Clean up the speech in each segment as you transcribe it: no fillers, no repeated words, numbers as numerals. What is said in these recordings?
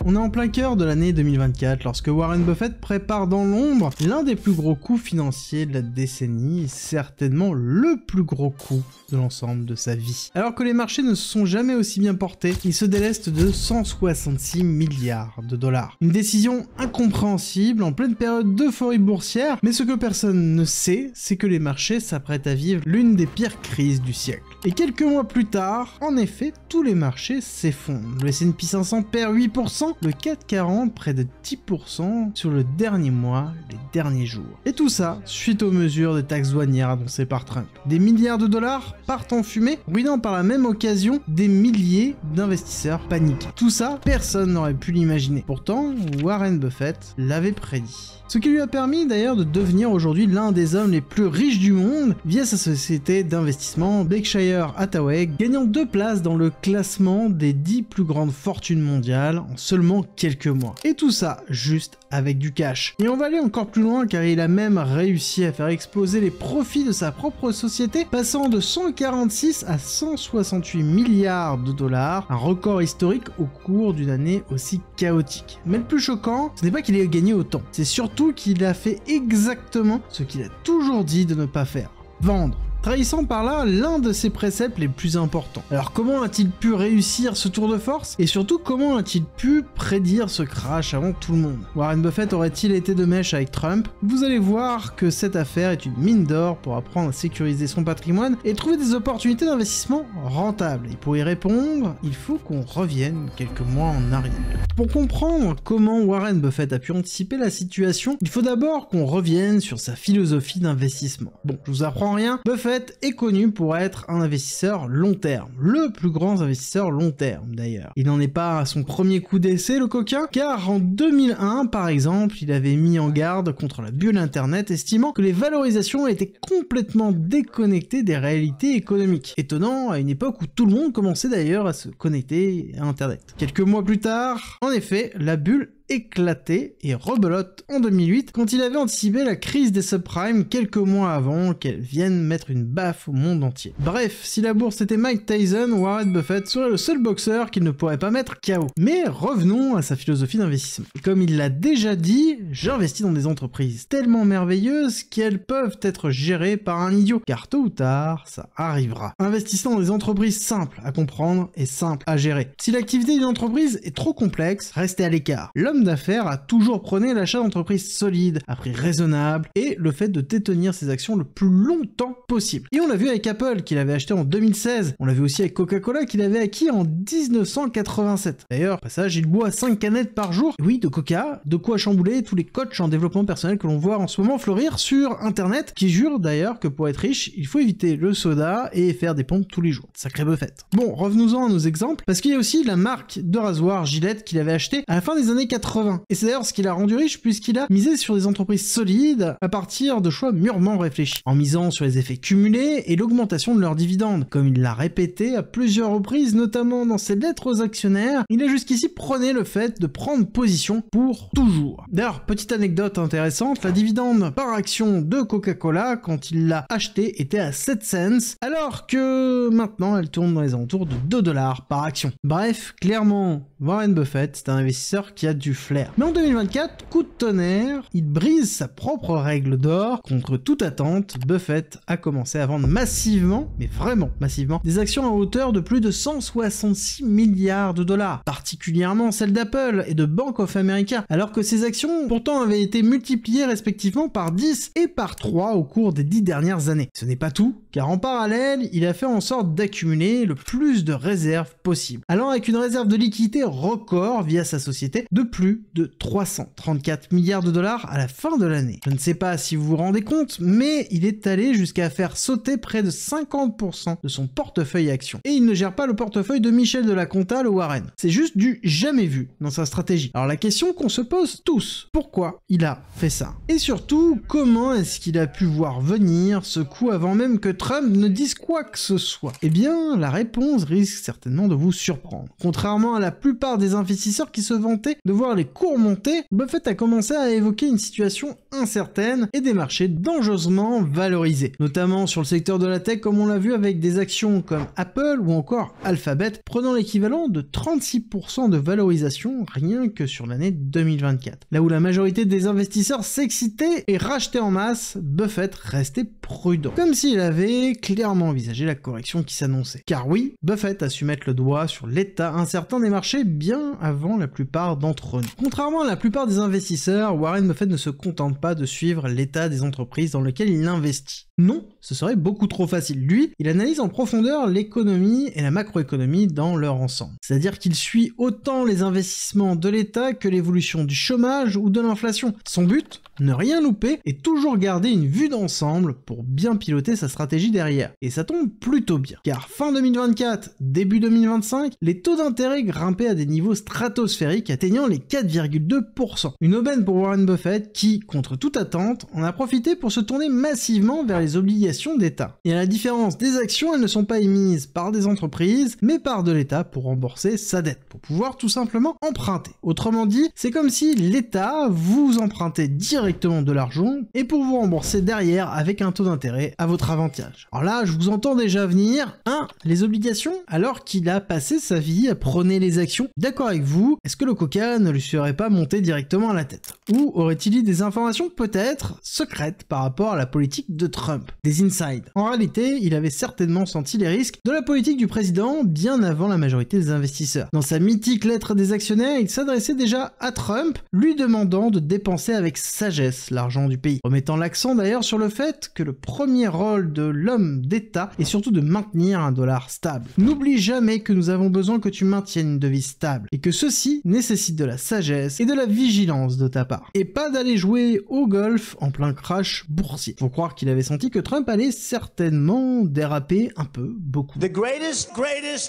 On est en plein cœur de l'année 2024 lorsque Warren Buffett prépare dans l'ombre l'un des plus gros coups financiers de la décennie, et certainement le plus gros coup de l'ensemble de sa vie. Alors que les marchés ne se sont jamais aussi bien portés, il se déleste de 166 milliards de dollars. Une décision incompréhensible en pleine période d'euphorie boursière, mais ce que personne ne sait, c'est que les marchés s'apprêtent à vivre l'une des pires crises du siècle. Et quelques mois plus tard, en effet, tous les marchés s'effondrent. Le S&P 500 perd 8%, le CAC 40 près de 10% sur le dernier mois, les derniers jours. Et tout ça suite aux mesures des taxes douanières annoncées par Trump. Des milliards de dollars partent en fumée, ruinant par la même occasion des milliers d'investisseurs paniqués. Tout ça, personne n'aurait pu l'imaginer. Pourtant, Warren Buffett l'avait prédit. Ce qui lui a permis d'ailleurs de devenir aujourd'hui l'un des hommes les plus riches du monde via sa société d'investissement Berkshire Hathaway, gagnant 2 places dans le classement des 10 plus grandes fortunes mondiales en seulement quelques mois. Et tout ça juste avec du cash. Et on va aller encore plus loin car il a même réussi à faire exploser les profits de sa propre société, passant de 146 à 168 milliards de dollars, un record historique au cours d'une année aussi chaotique. Mais le plus choquant, ce n'est pas qu'il ait gagné autant, c'est surtout qu'il a fait exactement ce qu'il a toujours dit de ne pas faire, vendre. Trahissant par là l'un de ses préceptes les plus importants. Alors comment a-t-il pu réussir ce tour de force? Et surtout comment a-t-il pu prédire ce crash avant tout le monde? Warren Buffett aurait-il été de mèche avec Trump? Vous allez voir que cette affaire est une mine d'or pour apprendre à sécuriser son patrimoine et trouver des opportunités d'investissement rentables. Et pour y répondre, il faut qu'on revienne quelques mois en arrière. Pour comprendre comment Warren Buffett a pu anticiper la situation, il faut d'abord qu'on revienne sur sa philosophie d'investissement. Bon, je vous apprends rien, Buffett est connu pour être un investisseur long terme, le plus grand investisseur long terme d'ailleurs. Il n'en est pas à son premier coup d'essai le coquin, car en 2001 par exemple, il avait mis en garde contre la bulle internet, estimant que les valorisations étaient complètement déconnectées des réalités économiques. Étonnant à une époque où tout le monde commençait d'ailleurs à se connecter à internet. Quelques mois plus tard, en effet, la bulle éclaté et rebelote en 2008 quand il avait anticipé la crise des subprimes quelques mois avant qu'elle vienne mettre une baffe au monde entier. Bref, si la bourse était Mike Tyson, Warren Buffett serait le seul boxeur qu'il ne pourrait pas mettre KO. Mais revenons à sa philosophie d'investissement. Et comme il l'a déjà dit, j'investis dans des entreprises tellement merveilleuses qu'elles peuvent être gérées par un idiot, car tôt ou tard, ça arrivera. Investissant dans des entreprises simples à comprendre et simples à gérer. Si l'activité d'une entreprise est trop complexe, restez à l'écart. L'homme d'affaires a toujours prôné l'achat d'entreprises solides, à prix raisonnable, et le fait de détenir ses actions le plus longtemps possible. Et on l'a vu avec Apple, qu'il avait acheté en 2016. On l'a vu aussi avec Coca-Cola, qu'il avait acquis en 1987. D'ailleurs, au passage, il boit 5 canettes par jour. Et oui, de Coca, de quoi chambouler tous les coachs en développement personnel que l'on voit en ce moment fleurir sur Internet, qui jurent d'ailleurs que pour être riche, il faut éviter le soda et faire des pompes tous les jours. Sacré Buffett. Bon, revenons-en à nos exemples, parce qu'il y a aussi la marque de rasoir Gillette qu'il avait acheté à la fin des années 80. Et c'est d'ailleurs ce qui l'a rendu riche puisqu'il a misé sur des entreprises solides à partir de choix mûrement réfléchis, en misant sur les effets cumulés et l'augmentation de leurs dividendes. Comme il l'a répété à plusieurs reprises, notamment dans ses lettres aux actionnaires, il a jusqu'ici prôné le fait de prendre position pour toujours. D'ailleurs, petite anecdote intéressante, la dividende par action de Coca-Cola quand il l'a acheté était à 7 cents, alors que maintenant elle tourne dans les alentours de 2 $ par action. Bref, clairement, Warren Buffett, c'est un investisseur qui a du flair. Mais en 2024, coup de tonnerre, il brise sa propre règle d'or. Contre toute attente, Buffett a commencé à vendre massivement, mais vraiment massivement, des actions à hauteur de plus de 166 milliards de dollars, particulièrement celles d'Apple et de Bank of America, alors que ces actions pourtant avaient été multipliées respectivement par 10 et par 3 au cours des 10 dernières années. Ce n'est pas tout, car en parallèle, il a fait en sorte d'accumuler le plus de réserves possible, allant avec une réserve de liquidité record via sa société de plus de 334 milliards de dollars à la fin de l'année. Je ne sais pas si vous vous rendez compte, mais il est allé jusqu'à faire sauter près de 50% de son portefeuille actions. Et il ne gère pas le portefeuille de Michel de la Conta, le Warren. C'est juste du jamais vu dans sa stratégie. Alors la question qu'on se pose tous, pourquoi il a fait ça? Et surtout, comment est-ce qu'il a pu voir venir ce coup avant même que Trump ne dise quoi que ce soit? Eh bien, la réponse risque certainement de vous surprendre. Contrairement à la plupart des investisseurs qui se vantaient de voir voir les cours monter, Buffett a commencé à évoquer une situation incertaine et des marchés dangereusement valorisés, notamment sur le secteur de la tech comme on l'a vu avec des actions comme Apple ou encore Alphabet prenant l'équivalent de 36% de valorisation rien que sur l'année 2024. Là où la majorité des investisseurs s'excitaient et rachetaient en masse, Buffett restait prudent, comme s'il avait clairement envisagé la correction qui s'annonçait. Car oui, Buffett a su mettre le doigt sur l'état incertain des marchés bien avant la plupart d'entre nous. Contrairement à la plupart des investisseurs, Warren Buffett ne se contente pas de suivre l'état des entreprises dans lesquelles il investit. Non, ce serait beaucoup trop facile. Lui, il analyse en profondeur l'économie et la macroéconomie dans leur ensemble. C'est-à-dire qu'il suit autant les investissements de l'État que l'évolution du chômage ou de l'inflation. Son but ? Ne rien louper et toujours garder une vue d'ensemble pour bien piloter sa stratégie derrière. Et ça tombe plutôt bien. Car fin 2024, début 2025, les taux d'intérêt grimpaient à des niveaux stratosphériques atteignant les 4,2%. Une aubaine pour Warren Buffett qui, contre toute attente, en a profité pour se tourner massivement vers les obligations d'État. Et à la différence des actions, elles ne sont pas émises par des entreprises, mais par de l'État pour rembourser sa dette, pour pouvoir tout simplement emprunter. Autrement dit, c'est comme si l'État vous empruntait directement de l'argent et pour vous rembourser derrière avec un taux d'intérêt à votre avantage. Alors là, je vous entends déjà venir, les obligations, alors qu'il a passé sa vie à prôner les actions. D'accord avec vous, est-ce que le coca ne lui serait pas monté directement à la tête? Ou aurait-il eu des informations peut-être secrètes par rapport à la politique de Trump? Des insides. En réalité, il avait certainement senti les risques de la politique du président bien avant la majorité des investisseurs. Dans sa mythique lettre des actionnaires, il s'adressait déjà à Trump, lui demandant de dépenser avec sagesse l'argent du pays, remettant l'accent d'ailleurs sur le fait que le premier rôle de l'homme d'État est surtout de maintenir un dollar stable. N'oublie jamais que nous avons besoin que tu maintiennes une devise stable, et que ceci nécessite de la sagesse et de la vigilance de ta part. Et pas d'aller jouer au golf en plein crash boursier. Faut croire qu'il avait senti que Trump allait certainement déraper un peu, beaucoup. The greatest,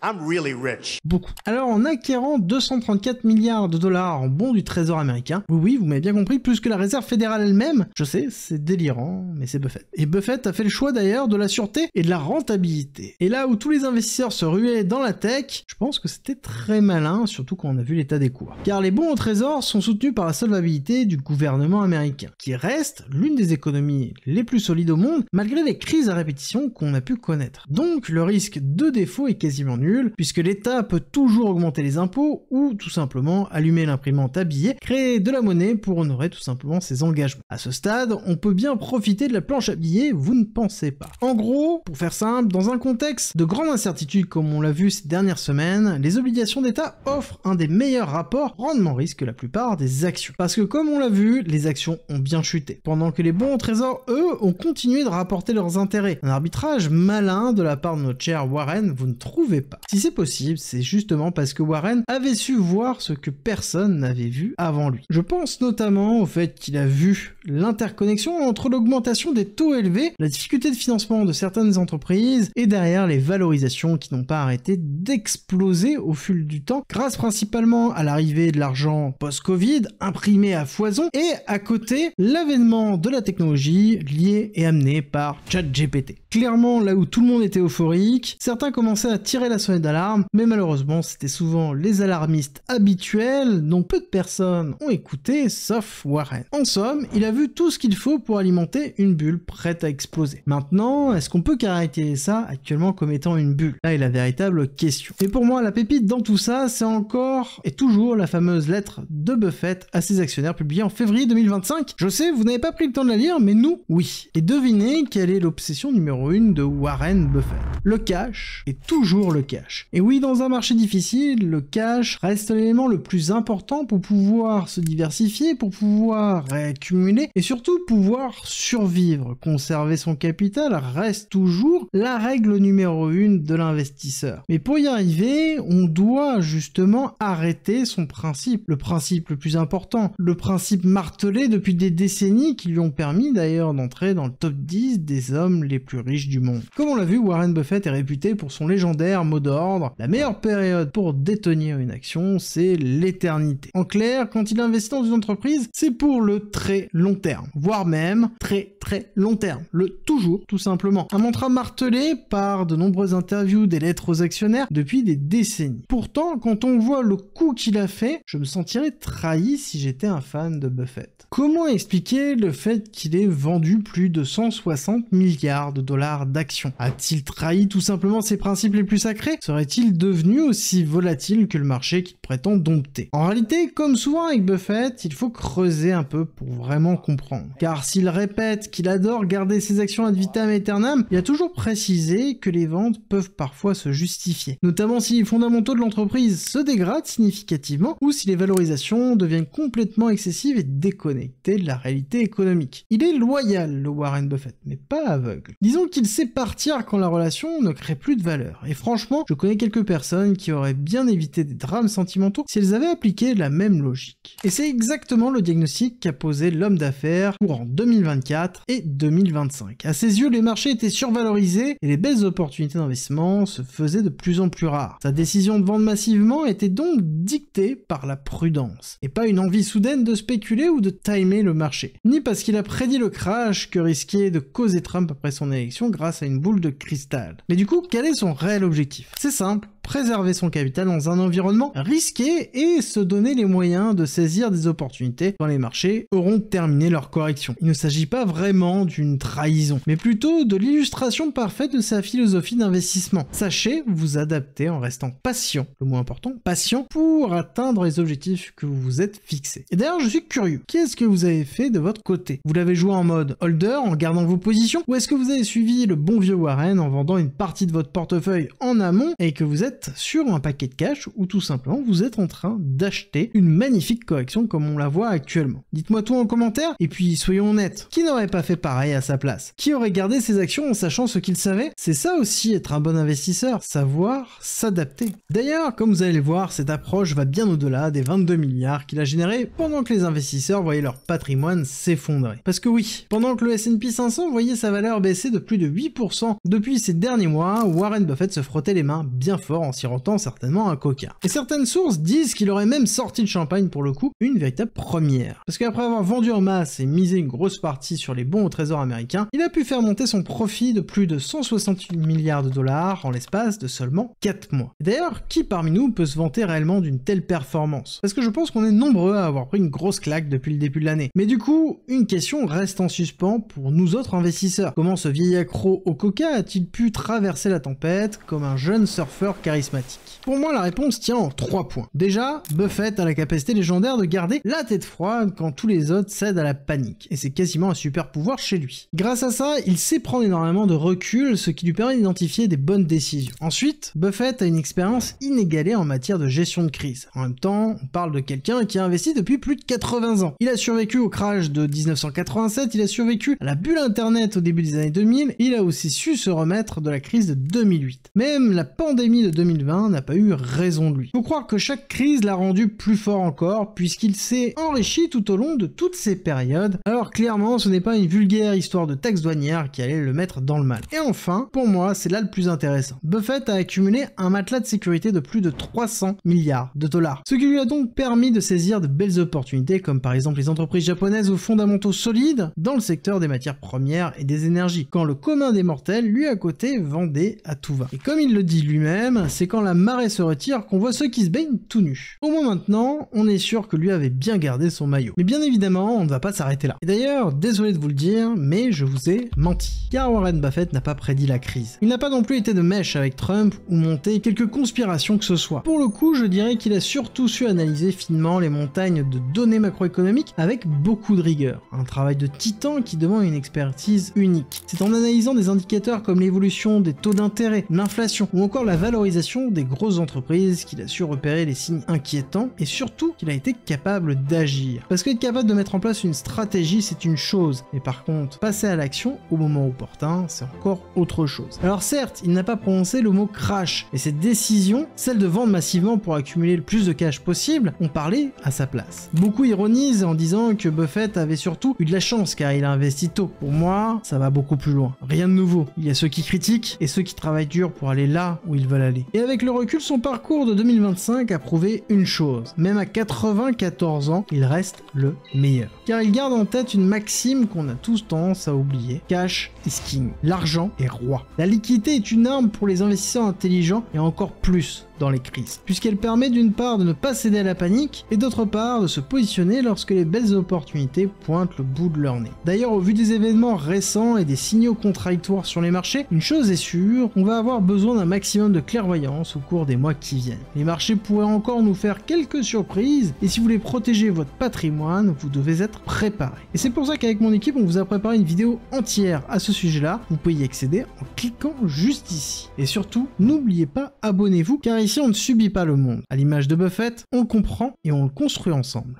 I'm really rich. Beaucoup. Alors en acquérant 234 milliards de dollars en bons du trésor américain, oui, vous m'avez bien compris, plus que la réserve fédérale elle-même, je sais, c'est délirant, mais c'est Buffett. Et Buffett a fait le choix d'ailleurs de la sûreté et de la rentabilité. Et là où tous les investisseurs se ruaient dans la tech, je pense que c'était très malin, surtout quand on a vu l'état des cours. Car les bons au trésor sont soutenus par la solvabilité du gouvernement américain, qui reste l'une des économies les plus solides au monde, malgré les crises à répétition qu'on a pu connaître. Donc le risque de défaut est quasiment nul, puisque l'État peut toujours augmenter les impôts ou tout simplement allumer l'imprimante à billets, créer de la monnaie pour honorer tout simplement ses engagements. À ce stade, on peut bien profiter de la planche à billets, vous ne pensez pas. En gros, pour faire simple, dans un contexte de grande incertitude comme on l'a vu ces dernières semaines, les obligations d'État offrent un des meilleurs rapports rendement-risque que la plupart des actions. Parce que comme on l'a vu, les actions ont bien chuté, pendant que les bons au trésor, eux, ont continué de rapporter leurs intérêts. Un arbitrage malin de la part de notre cher Warren, vous ne trouvez pas. Si c'est possible, c'est justement parce que Warren avait su voir ce que personne n'avait vu avant lui. Je pense notamment au fait qu'il a vu l'interconnexion entre l'augmentation des taux élevés, la difficulté de financement de certaines entreprises et derrière les valorisations qui n'ont pas arrêté d'exploser au fil du temps, grâce principalement à l'arrivée de l'argent post-Covid imprimé à foison et à côté l'avènement de la technologie liée et amenée par ChatGPT. Clairement, là où tout le monde était euphorique, certains commençaient à tirer la sonnette d'alarme, mais malheureusement c'était souvent les alarmistes habituels dont peu de personnes ont écouté, sauf Warren. En somme, il a vu tout ce qu'il faut pour alimenter une bulle prête à exploser. Maintenant, est-ce qu'on peut caractériser ça actuellement comme étant une bulle? Là est la véritable question. Et pour moi, la pépite dans tout ça, c'est encore et toujours la fameuse lettre de Buffett à ses actionnaires publiée en février 2025. Je sais, vous n'avez pas pris le temps de la lire, mais nous, oui. Et devinez quelle est l'obsession numéro 1 de Warren Buffett. Le cash est toujours le cash. Et oui, dans un marché difficile, le cash reste l'élément le plus important pour pouvoir se diversifier, pour pouvoir réaccumuler et surtout pouvoir survivre. Conserver son capital reste toujours la règle numéro 1 de l'investisseur. Mais pour y arriver, on doit justement arrêter son principe, le principe le plus important, le principe martelé depuis des décennies qui lui ont permis d'ailleurs d'entrer dans le top 10 des hommes les plus riches du monde. Comme on l'a vu, Warren Buffett est réputé pour son légendaire mot d'ordre: la meilleure période pour détenir une action, c'est l'éternité. En clair, quand il investit dans une entreprise, c'est pour le très long terme, voire même très long terme, le toujours, tout simplement. Un mantra martelé par de nombreuses interviews, des lettres aux actionnaires depuis des décennies. Pourtant, quand on voit le coup qu'il a fait, je me sentirais trahi si j'étais un fan de Buffett. Comment expliquer le fait qu'il ait vendu plus de 160 milliards de dollars d'actions? A-t-il trahi tout simplement ses principes les plus sacrés? Serait-il devenu aussi volatile que le marché qu'il prétend dompter? En réalité, comme souvent avec Buffett, il faut creuser un peu pour vraiment comprendre. Car s'il répète qu'il adore garder ses actions ad vitam aeternam, il a toujours précisé que les ventes peuvent parfois se justifier. Notamment si les fondamentaux de l'entreprise se dégradent significativement ou si les valorisations deviennent complètement excessives et déconnectées de la réalité économique. Il est loyal, le Warren Buffett, mais pas aveugle. Disons qu'il sait partir quand la relation ne crée plus de valeur. Et franchement, je connais quelques personnes qui auraient bien évité des drames sentimentaux si elles avaient appliqué la même logique. Et c'est exactement le diagnostic qu'a posé l'homme d'affaires pour en 2024 et 2025. À ses yeux, les marchés étaient survalorisés et les belles opportunités d'investissement se faisaient de plus en plus rares. Sa décision de vendre massivement était donc dictée par la prudence, et pas une envie soudaine de spéculer ou de timer le marché. Ni parce qu'il a prédit le crash que risquait de causer Trump après son élection grâce à une boule de cristal. Mais du coup, quel est son réel objectif? C'est simple. Préserver son capital dans un environnement risqué et se donner les moyens de saisir des opportunités quand les marchés auront terminé leur correction. Il ne s'agit pas vraiment d'une trahison, mais plutôt de l'illustration parfaite de sa philosophie d'investissement. Sachez vous adapter en restant patient, le mot important, patient, pour atteindre les objectifs que vous vous êtes fixés. Et d'ailleurs, je suis curieux, qu'est-ce que vous avez fait de votre côté? Vous l'avez joué en mode holder, en gardant vos positions, ou est-ce que vous avez suivi le bon vieux Warren en vendant une partie de votre portefeuille en amont et que vous êtes sur un paquet de cash ou tout simplement vous êtes en train d'acheter une magnifique correction comme on la voit actuellement? Dites-moi tout en commentaire et puis soyons honnêtes, qui n'aurait pas fait pareil à sa place? Qui aurait gardé ses actions en sachant ce qu'il savait? C'est ça aussi être un bon investisseur, savoir s'adapter. D'ailleurs, comme vous allez le voir, cette approche va bien au-delà des 22 milliards qu'il a généré pendant que les investisseurs voyaient leur patrimoine s'effondrer. Parce que oui, pendant que le S&P 500 voyait sa valeur baisser de plus de 8% depuis ces derniers mois, Warren Buffett se frottait les mains bien fort en sirotant certainement un coca. Et certaines sources disent qu'il aurait même sorti le champagne pour le coup, une véritable première. Parce qu'après avoir vendu en masse et misé une grosse partie sur les bons au trésor américain, il a pu faire monter son profit de plus de 168 milliards de dollars en l'espace de seulement 4 mois. Et d'ailleurs, qui parmi nous peut se vanter réellement d'une telle performance? Parce que je pense qu'on est nombreux à avoir pris une grosse claque depuis le début de l'année. Mais du coup, une question reste en suspens pour nous autres investisseurs. Comment ce vieil accro au coca a-t-il pu traverser la tempête comme un jeune surfeur charismatique? Pour moi, la réponse tient en 3 points. Déjà, Buffett a la capacité légendaire de garder la tête froide quand tous les autres cèdent à la panique, et c'est quasiment un super pouvoir chez lui. Grâce à ça, il sait prendre énormément de recul, ce qui lui permet d'identifier des bonnes décisions. Ensuite, Buffett a une expérience inégalée en matière de gestion de crise. En même temps, on parle de quelqu'un qui a investi depuis plus de 80 ans. Il a survécu au crash de 1987, il a survécu à la bulle internet au début des années 2000, et il a aussi su se remettre de la crise de 2008. Même la pandémie de 2020 n'a pas eu raison de lui. Faut croire que chaque crise l'a rendu plus fort encore, puisqu'il s'est enrichi tout au long de toutes ces périodes. Alors clairement, ce n'est pas une vulgaire histoire de taxe douanière qui allait le mettre dans le mal. Et enfin, pour moi, c'est là le plus intéressant. Buffett a accumulé un matelas de sécurité de plus de 300 milliards de dollars. Ce qui lui a donc permis de saisir de belles opportunités, comme par exemple les entreprises japonaises aux fondamentaux solides dans le secteur des matières premières et des énergies, quand le commun des mortels, lui à côté, vendait à tout va. Et comme il le dit lui-même, c'est quand la marée se retire qu'on voit ceux qui se baignent tout nus. Au moins maintenant, on est sûr que lui avait bien gardé son maillot. Mais bien évidemment, on ne va pas s'arrêter là. Et d'ailleurs, désolé de vous le dire, mais je vous ai menti. Car Warren Buffett n'a pas prédit la crise. Il n'a pas non plus été de mèche avec Trump ou monté quelques conspirations que ce soit. Pour le coup, je dirais qu'il a surtout su analyser finement les montagnes de données macroéconomiques avec beaucoup de rigueur. Un travail de titan qui demande une expertise unique. C'est en analysant des indicateurs comme l'évolution des taux d'intérêt, l'inflation ou encore la valorisation des grosses entreprises qu'il a su repérer les signes inquiétants et surtout qu'il a été capable d'agir. Parce qu'être capable de mettre en place une stratégie, c'est une chose, mais par contre, passer à l'action au moment opportun, c'est encore autre chose. Alors certes, il n'a pas prononcé le mot crash, mais cette décision, celle de vendre massivement pour accumuler le plus de cash possible, ont parlé à sa place. Beaucoup ironisent en disant que Buffett avait surtout eu de la chance car il a investi tôt. Pour moi, ça va beaucoup plus loin. Rien de nouveau. Il y a ceux qui critiquent et ceux qui travaillent dur pour aller là où ils veulent aller. Et avec le recul, son parcours de 2025 a prouvé une chose. Même à 94 ans, il reste le meilleur. Car il garde en tête une maxime qu'on a tous tendance à oublier. Cash is king. L'argent est roi. La liquidité est une arme pour les investisseurs intelligents et encore plus dans les crises, puisqu'elle permet d'une part de ne pas céder à la panique, et d'autre part de se positionner lorsque les belles opportunités pointent le bout de leur nez. D'ailleurs, au vu des événements récents et des signaux contradictoires sur les marchés, une chose est sûre, on va avoir besoin d'un maximum de clairvoyance au cours des mois qui viennent. Les marchés pourraient encore nous faire quelques surprises, et si vous voulez protéger votre patrimoine, vous devez être préparé. Et c'est pour ça qu'avec mon équipe, on vous a préparé une vidéo entière à ce sujet-là, vous pouvez y accéder en cliquant juste ici. Et surtout, n'oubliez pas, abonnez-vous, car ici on ne subit pas le monde. À l'image de Buffett, on le comprend et on le construit ensemble.